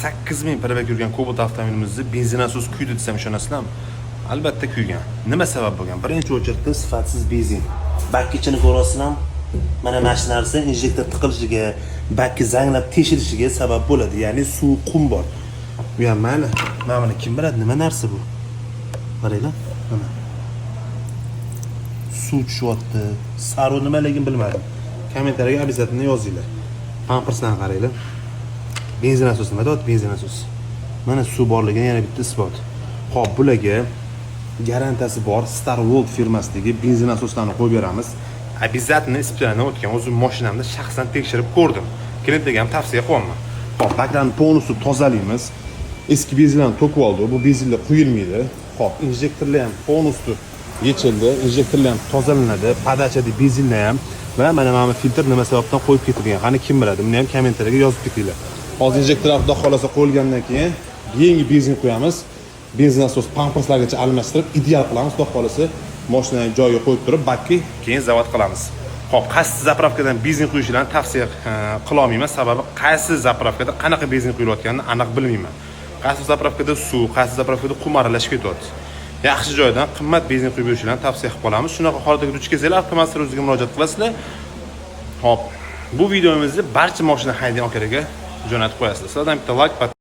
8000 probeg yurgan Cobalt avtomobilimizni benzin asos kuydi desam ishonasizlarmi? Albatta kuygan. Nima sabab bo'lgan? Birinchi o'chirda sifatsiz benzin. Bak ichini ko'rasizlarmi? Mana mashina narsa injektor tiqilishiga, bakki zanglab teshilishiga sabab bo'ladi. Ya'ni suv, qum bor. Bu ham mayli. Mana buni kim biladi, nima narsa bu? Qaranglar, mana. Suv tushyapti. Saro nimaligini bilmadim. Kommentariyaga обязательно yozinglar. Pampersdan qaranglar. Benzin asos nima deyapti? Benzin asos. Mana suv borligini yana bitta isbot. Xo'p, bularga garantiyasi bor Star World firmasidagi benzin asoslarni qo'yib beramiz. Обязательно испытание o'tgan. O'zim mashinamda shaxsan tekshirib ko'rdim. Klientlarga ham tavsiya qilaman. Xo'p, baklarni polностью tozalaymiz. Eski benzinlarni to'kib oldi. Bu benzinlar quyilmaydi. Xo'p, injektorlar ham polностью yechildi. Injektorlar ham tozalanadi. Podachada benzinlar ham va mana filtr nima sababdan qo'yib ketilgan. Qani kim biladi? Buni ham kommentariyaga yozib ketinglar. Hozir injektorlar xudo xolasa qo'yilgandan keyin yangi benzin qo'yamiz. Benzin asos pamperslargacha almashtirib ideal qilamiz. Xudo xolasa mashinani joyiga qo'yib turib, bakki keyin zavod qilamiz. Xo'p, qaysi zapravkadan benzin quyishlarni tavsiya qila olmayman, sababi qaysi zapravkada qanaqa benzin quyilayotganini aniq bilmayman. Qaysi zapravkada suv, qaysi zapravkada qum aralashib ketyapti. Yaxshi joydan qimmat benzin quyib berishlarni tavsiya qilib qolamiz. Shunaqa holatga duch kelsanglar, avtomaslar o'ziga murojaat qilasizlar. Xo'p, bu videomizni barcha mashina haydaydigan akalarga jo'natib qo'yasizlar. Sizlardan bitta like